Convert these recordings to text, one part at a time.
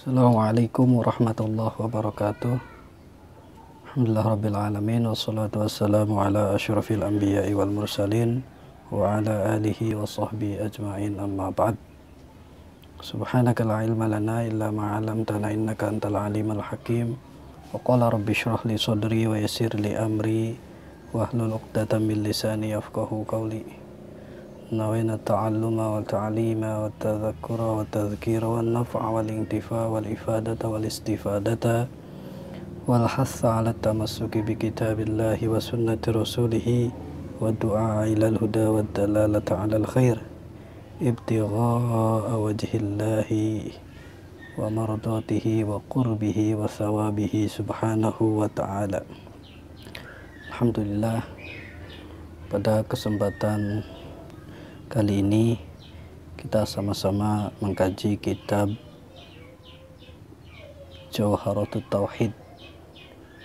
Assalamualaikum warahmatullahi wabarakatuh. Alhamdulillah rabbil alamin, wassalatu wassalamu ala asyrafil anbiya'i wal mursalin wa ala alihi wa sahbihi ajma'in, amma ba'd. Subhanaka la ilma lana illa ma 'allamtana innaka antal alimul hakim. Wa qala rabbi shrah li sadri wa yassir li amri wahlul 'uqdatam min lisani yafqahu qawli. نوينا التعلم والتعليم والتذكر والتذكير والنفع والانتفاع والإفادة والاستفادة والحث على التمسك بكتاب الله وسنة رسوله والدعاء إلى الهدى والدلالة على الخير ابتغاء وجه الله ومرضاته وقربه وثوابه سبحانه وتعالى. Alhamdulillah, pada kesempatan kali ini kita sama-sama mengkaji kitab Jawharatut Tauhid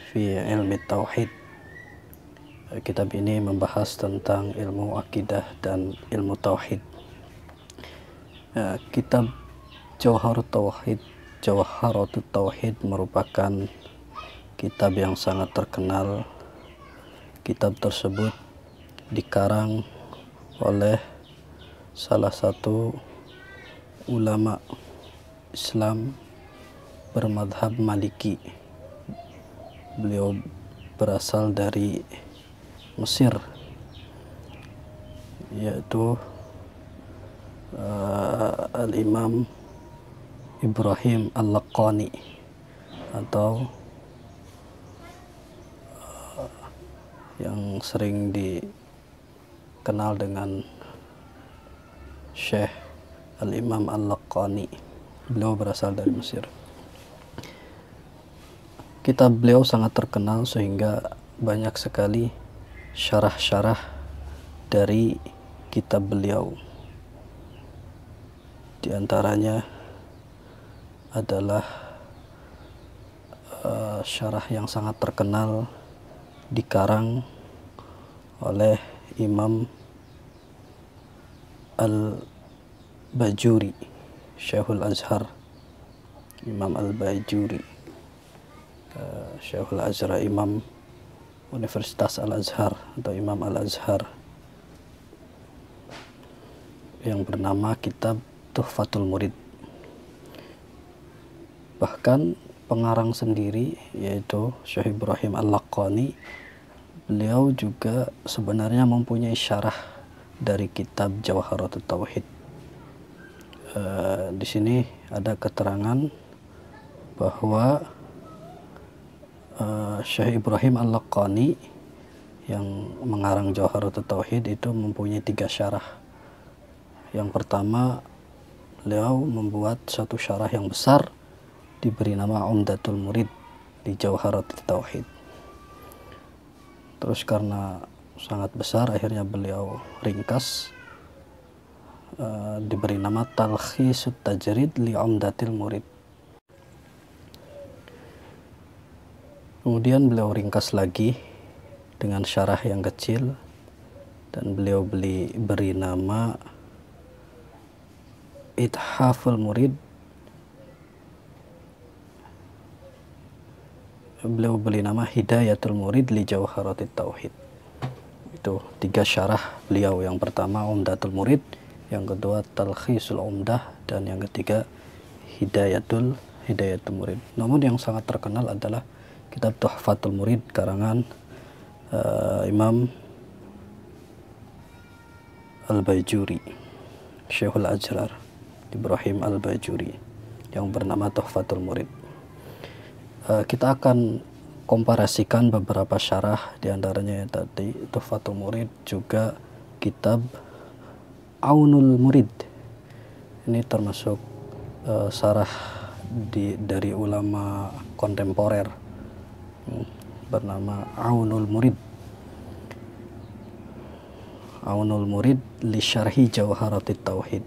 fi Ilmi Tauhid. Kitab ini membahas tentang ilmu akidah dan ilmu tauhid. Kitab Jawharatut Tauhid merupakan kitab yang sangat terkenal. Kitab tersebut dikarang oleh salah satu ulama Islam bermadhab Maliki. Beliau berasal dari Mesir, yaitu Al-Imam Ibrahim Al-Laqani, atau yang sering dikenal dengan Syekh Al-Imam Al-Laqani. Beliau berasal dari Mesir. Kitab beliau sangat terkenal sehingga banyak sekali syarah-syarah dari kitab beliau. Di antaranya adalah syarah yang sangat terkenal dikarang oleh Imam Al-Bajuri, Syekhul Azhar, Imam Al-Bajuri, Syekhul Azhar, Imam Universitas Al-Azhar atau Imam Al-Azhar, yang bernama kitab Tuhfatul Murid. Bahkan pengarang sendiri, yaitu Syekh Ibrahim Al-Laqani, beliau juga sebenarnya mempunyai syarah dari kitab Jawharatut Tauhid. Di sini ada keterangan bahwa Syekh Ibrahim Al-Laqani yang mengarang Jawharatut Tauhid itu mempunyai 3 syarah. Yang pertama, beliau membuat satu syarah yang besar diberi nama Umdatul Murid di Jawharatut Tauhid. Terus karena sangat besar, akhirnya beliau ringkas, diberi nama Talkhisut Tajrid li Umdatil Murid. Kemudian beliau ringkas lagi dengan syarah yang kecil, dan beliau beri nama Ithaful Murid. Beliau beri nama Hidayatul Murid li Jawharatut Tauhid. Itu 3 syarah beliau. Yang pertama Umdatul Murid, yang kedua Talkhisul Umdah, dan yang ketiga Hidayatul Murid. Namun yang sangat terkenal adalah kitab Tuhfatul Murid karangan Imam Al-Bajuri, Syekhul Azhar Ibrahim Al-Bajuri, yang bernama Tuhfatul Murid. Kita akan komparasikan beberapa syarah, diantaranya tadi Tuhfatul Murid, juga kitab Aunul Murid. Ini termasuk syarah dari ulama kontemporer, bernama Aunul Murid. Aunul Murid li syarhi Jawharatut Tauhid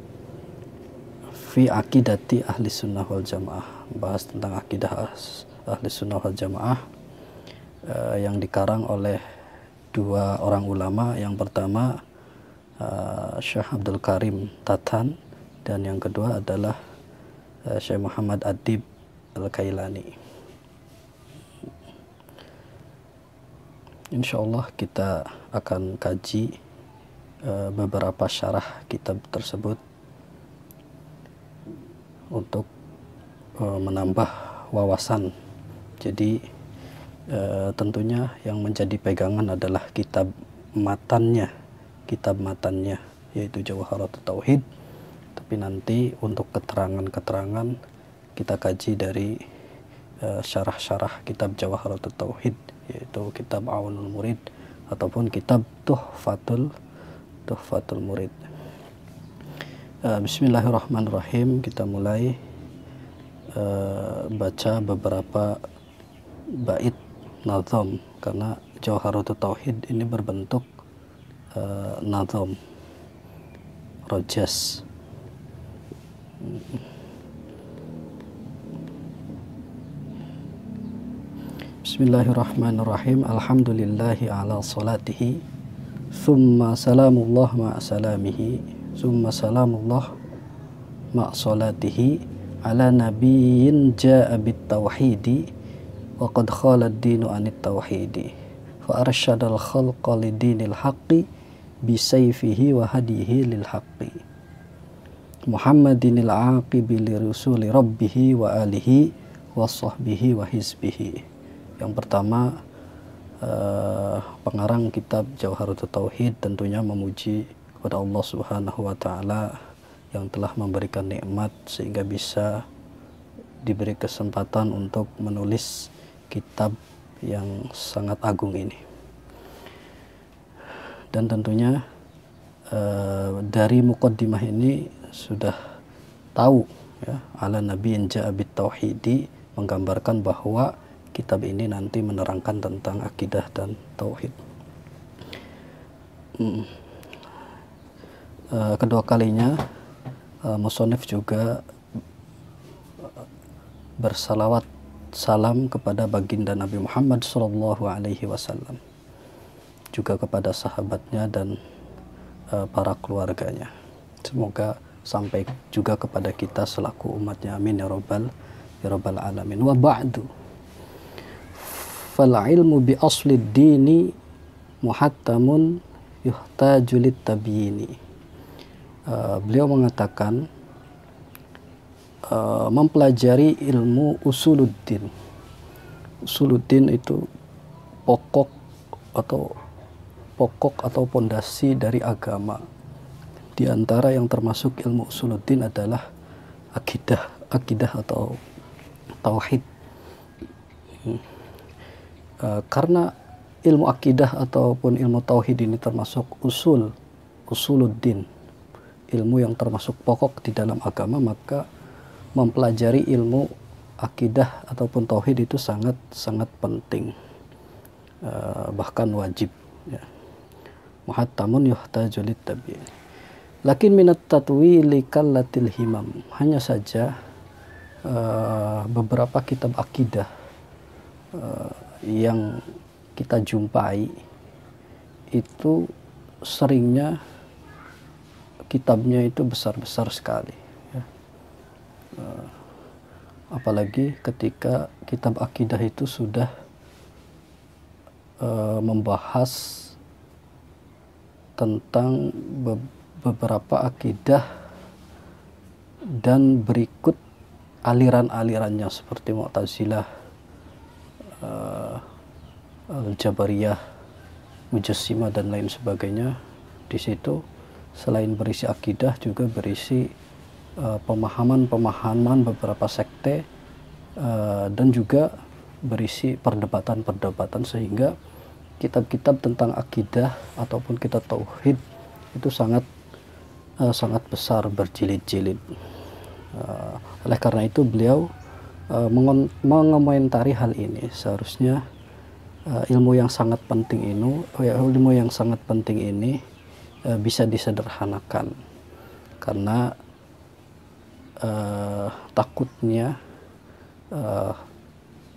fi aqidati ahli sunnah wal jamaah, bahas tentang akidah ahli sunnah wal jamaah, yang dikarang oleh 2 orang ulama. Yang pertama Syekh Abdul Karim Tatan, dan yang kedua adalah Syekh Muhammad Adib Al-Kailani. Insya Allah kita akan kaji beberapa syarah kitab tersebut untuk menambah wawasan. Jadi tentunya yang menjadi pegangan adalah kitab matannya, yaitu Jawharatut Tauhid. Tapi nanti untuk keterangan-keterangan kita kaji dari syarah-syarah kitab Jawharatut Tauhid, yaitu kitab Aunul Murid ataupun kitab Tuhfatul Murid. Bismillahirrahmanirrahim. Kita mulai baca beberapa bait nazam, karena Jawharatut Tauhid ini berbentuk nazam, rojas. Bismillahirrahmanirrahim. Alhamdulillahi ala salatihi, thumma salamullah ma'a salamihi, thumma salamullah ma'a salatihi ala nabiyyin ja'a bit tauhidi wa qad khala ad-dinu anit tauhidi fa arsyadal khalqa lidinil haqqi bisayfihi wa hadihi lil haqqi Muhammadinil aqibi li rusuli rabbihi wa alihi wa sahbihi wa hizbihi. Yang pertama, pengarang kitab Jawharatut Tauhid tentunya memuji kepada Allah Subhanahu wa taala yang telah memberikan nikmat sehingga bisa diberi kesempatan untuk menulis kitab yang sangat agung ini. Dan tentunya dari muqaddimah ini sudah tahu ya, ala nabiyyin ja'a bit tauhidi, menggambarkan bahwa kitab ini nanti menerangkan tentang akidah dan tauhid. Kedua kalinya musonif juga bersalawat salam kepada baginda Nabi Muhammad SAW, juga kepada sahabatnya dan para keluarganya. Semoga sampai juga kepada kita selaku umatnya, amin ya rabbal alamin. Wa ba'du, fal ilmu bi aslid dini muhattamun yuhtaju lit tabyini. Beliau mengatakan mempelajari ilmu usuluddin. Usuluddin itu pokok atau pondasi dari agama. Di antara yang termasuk ilmu usuluddin adalah akidah atau tauhid. Karena ilmu akidah ataupun ilmu tauhid ini termasuk usuluddin, ilmu yang termasuk pokok di dalam agama, maka mempelajari ilmu akidah ataupun tauhid itu sangat penting, bahkan wajib ya. Muhattamun yuhtaju lit tabi'in. Lakin minat tatwili kallatil himam. Hanya saja beberapa kitab akidah yang kita jumpai itu seringnya kitabnya itu besar-besar sekali ya. Apalagi ketika kitab akidah itu sudah membahas tentang beberapa akidah dan berikut aliran-alirannya seperti Mu'tazilah, Al-Jabariyah, Mujassimah dan lain sebagainya. Di situ selain berisi akidah juga berisi pemahaman beberapa sekte, dan juga berisi perdebatan-perdebatan, sehingga kitab-kitab tentang akidah ataupun kitab tauhid itu sangat besar, berjilid-jilid. Oleh karena itu beliau mengomentari hal ini. Seharusnya ilmu yang sangat penting ini bisa disederhanakan, karena takutnya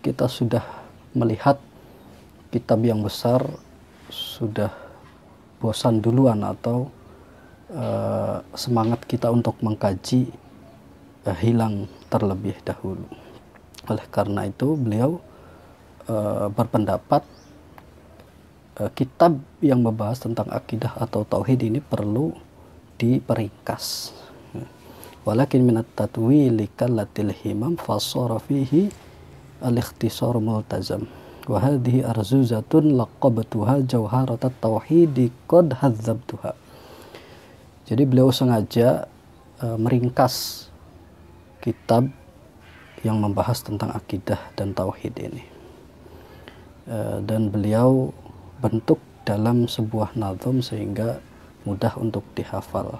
kita sudah melihat kitab yang besar sudah bosan duluan, atau semangat kita untuk mengkaji hilang terlebih dahulu. Oleh karena itu beliau berpendapat kitab yang membahas tentang akidah atau tauhid ini perlu diperingkas. Walakin minat tatwili kallatil himam fasara fihi al-ikhtisar multazam. Wa hadhihi arzuzatun laqabtuha jawharatat tauhid qad hadzabtuha. Jadi beliau sengaja meringkas kitab yang membahas tentang akidah dan tauhid ini. Dan beliau bentuk dalam sebuah nadhum sehingga mudah untuk dihafal.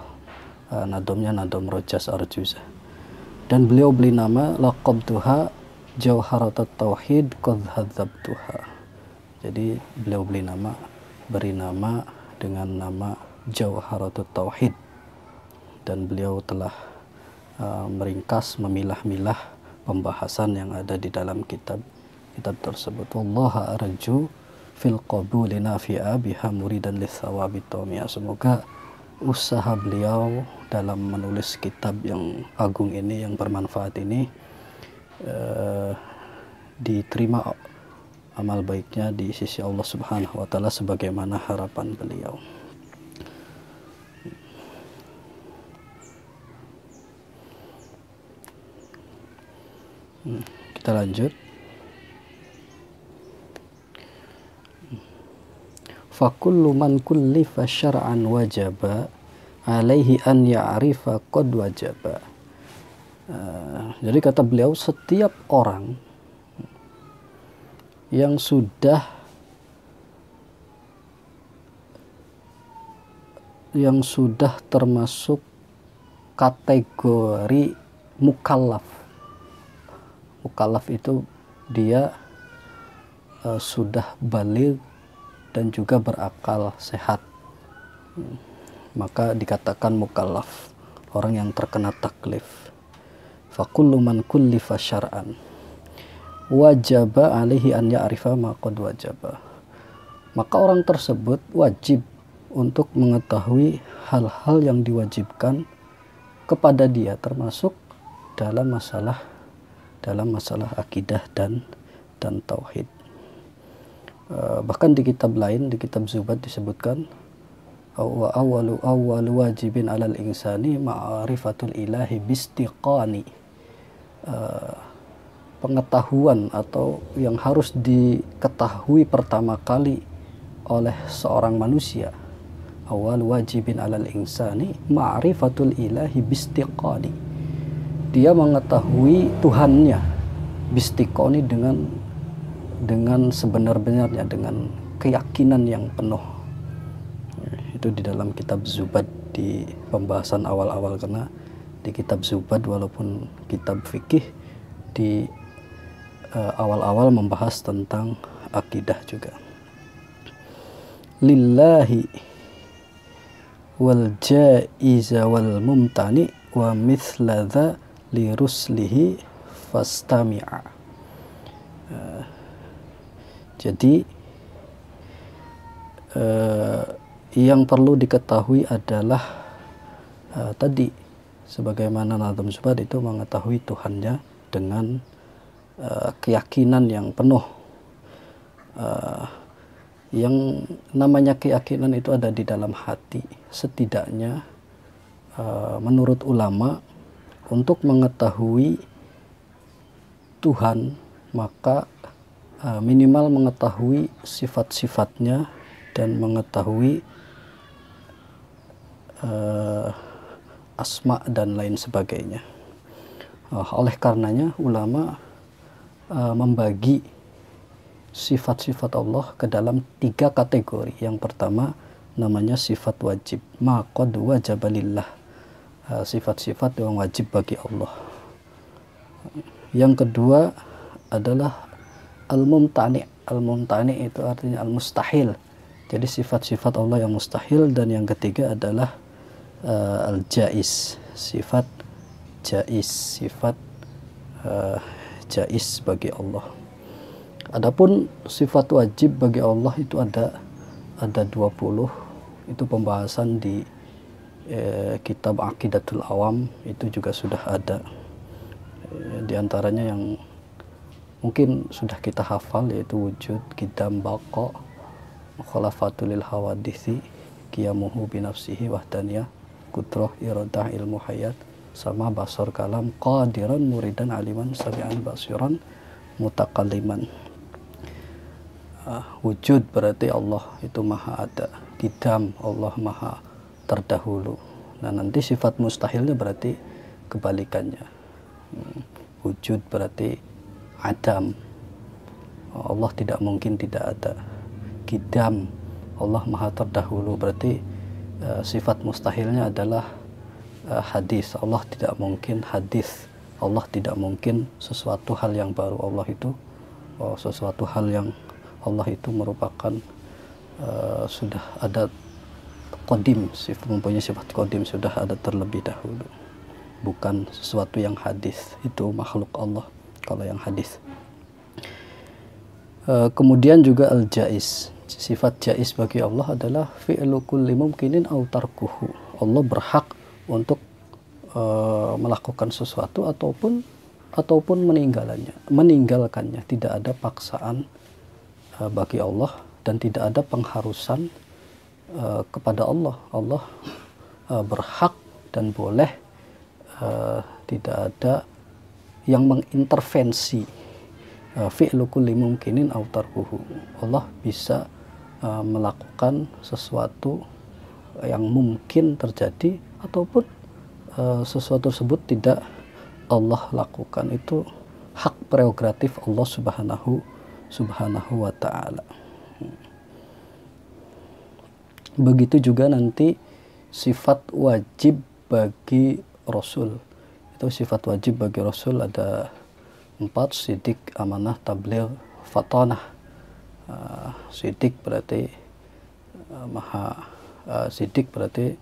Nadhumnya nadhum Rojas Arjuzah. Dan beliau beri nama laqabtuha jawharatat tauhid qad hadzabtuha. Jadi beliau beri nama dengan nama Jawharatul Tauhid, dan beliau telah meringkas, memilah-milah pembahasan yang ada di dalam kitab tersebut. Wallaha arju fil qabuli nafi'a biha muridan lithawabi tawmi'a. Semoga usaha beliau dalam menulis kitab yang agung ini, yang bermanfaat ini, diterima amal baiknya di sisi Allah Subhanahu wa taala sebagaimana harapan beliau. Kita lanjut. Fakullu man kullifa syar'an wajaba alaihi an ya'rifa qad wajaba. Jadi kata beliau, setiap orang yang sudah termasuk kategori mukallaf. Mukallaf itu dia sudah baligh dan juga berakal sehat, maka dikatakan mukallaf, orang yang terkena taklif. Fakullu man kullifa syar'an wajaba alaihi an ya'rifa ma qad wajaba. Maka orang tersebut wajib untuk mengetahui hal-hal yang diwajibkan kepada dia, termasuk dalam masalah akidah dan tauhid. Bahkan di kitab lain, di kitab Zubad disebutkan wa awwalu wajibin 'alal insani ma'rifatul ilahi bistiqani. Pengetahuan atau yang harus diketahui pertama kali oleh seorang manusia, awal wajibin 'alal insani ma'rifatul ilahi bistiqani. Dia mengetahui Tuhannya bistiqani dengan sebenar-benarnya, dengan keyakinan yang penuh. Itu di dalam kitab Zubad di pembahasan awal-awal, karena di kitab Zubad walaupun kitab fikih, di awal-awal membahas tentang akidah juga. Lillahi wal jaiza wal mumtani wa mithla dha li ruslihi fastami'a. Jadi yang perlu diketahui adalah tadi, sebagaimana Nadhum Zubad itu mengetahui Tuhannya dengan keyakinan yang penuh. Yang namanya keyakinan itu ada di dalam hati. Setidaknya menurut ulama, untuk mengetahui Tuhan maka minimal mengetahui sifat-sifatnya dan mengetahui asma dan lain sebagainya. Oleh karenanya ulama membagi sifat-sifat Allah ke dalam 3 kategori. Yang pertama namanya sifat wajib, ma qad wajaba lillah, sifat-sifat yang wajib bagi Allah. Yang kedua adalah al-mumtani. Al-mumtani itu artinya al-mustahil, jadi sifat-sifat Allah yang mustahil. Dan yang ketiga adalah al-jaiz, sifat jaiz, sifat jaiz bagi Allah. Adapun sifat wajib bagi Allah itu ada 20. Itu pembahasan di kitab Aqidatul Awam, itu juga sudah ada. Di antaranya yang mungkin sudah kita hafal, yaitu wujud, qidam, baqa, mukhalafatul lil hawadisi, qiyamuhu binafsihi, wahdaniyah, kudrah, iradah, ilmu hayat, sama, basar, kalam, qadiran, muridan, aliman, sami'an, basiran, mutakalliman. Wujud berarti Allah itu maha ada, qidam, Allah maha terdahulu. Nah, nanti sifat mustahilnya berarti kebalikannya. Wujud berarti adam, Allah tidak mungkin tidak ada. Qidam, Allah maha terdahulu, berarti sifat mustahilnya adalah hadis, Allah tidak mungkin hadis, Allah tidak mungkin sesuatu hal yang baru. Allah itu sesuatu hal yang Allah itu merupakan sudah ada qadim, mempunyai sifat qadim, sudah ada terlebih dahulu, bukan sesuatu yang hadis. Itu makhluk Allah kalau yang hadis. Kemudian juga al-jaiz, sifat jaiz bagi Allah adalah fi'lu kulli mumkinin aw tarkuhu. Allah berhak untuk melakukan sesuatu ataupun meninggalkannya. Tidak ada paksaan bagi Allah, dan tidak ada pengharusan kepada Allah. Allah berhak dan boleh, tidak ada yang mengintervensi. Fi'lu kulli mumkinin aw tarkuhu, Allah bisa melakukan sesuatu yang mungkin terjadi, ataupun sesuatu tersebut tidak Allah lakukan. Itu hak prerogatif Allah subhanahu wa ta'ala. Begitu juga nanti sifat wajib bagi Rasul. Itu sifat wajib bagi Rasul ada 4: sidik, amanah, tabligh, fatanah. Sidik berarti sidik berarti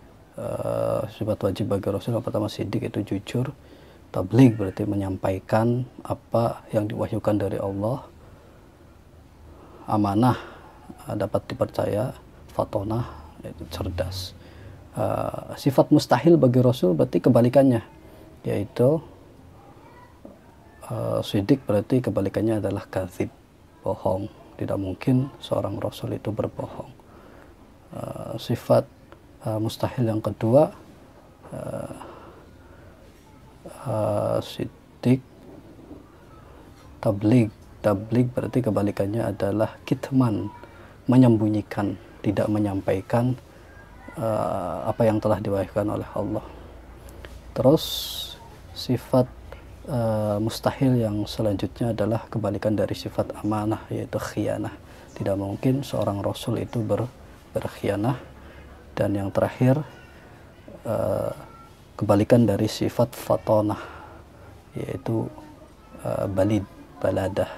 sifat wajib bagi Rasul. Yang pertama sidik itu jujur, tabligh berarti menyampaikan apa yang diwahyukan dari Allah, amanah dapat dipercaya, fatonah itu cerdas. Sifat mustahil bagi Rasul berarti kebalikannya, yaitu sidik berarti kebalikannya adalah kadzib, bohong. Tidak mungkin seorang Rasul itu berbohong. Sifat mustahil yang kedua sidik, tabligh. Tabligh berarti kebalikannya adalah kitman, menyembunyikan, tidak menyampaikan apa yang telah diwahyukan oleh Allah. Terus sifat mustahil yang selanjutnya adalah kebalikan dari sifat amanah, yaitu khianah. Tidak mungkin seorang Rasul itu berkhianah. Dan yang terakhir kebalikan dari sifat fatonah, yaitu baladah,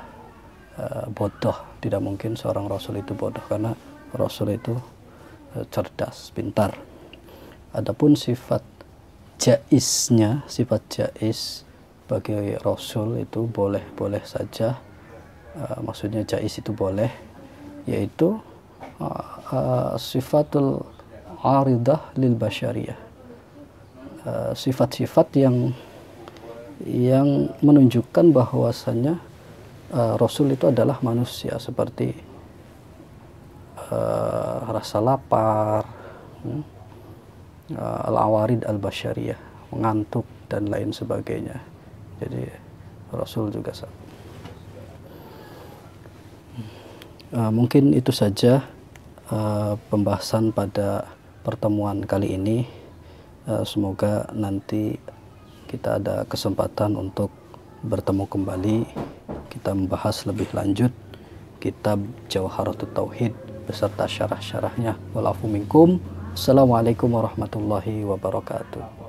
bodoh. Tidak mungkin seorang Rasul itu bodoh, karena Rasul itu cerdas, pintar. Adapun sifat jaiznya, sifat jaiz bagi Rasul itu boleh saja. Maksudnya jaiz itu boleh, yaitu sifatul aridah lil basyariyah, sifat-sifat yang menunjukkan bahwasannya Rasul itu adalah manusia, seperti rasa lapar, al-awarid al-basyariyah, mengantuk dan lain sebagainya. Jadi Rasul juga sama. Mungkin itu saja pembahasan pada pertemuan kali ini. Semoga nanti kita ada kesempatan untuk bertemu kembali, kita membahas lebih lanjut kitab Jawharatut Tauhid beserta syarah-syarahnya. Walafu minkum. Assalamualaikum warahmatullahi wabarakatuh.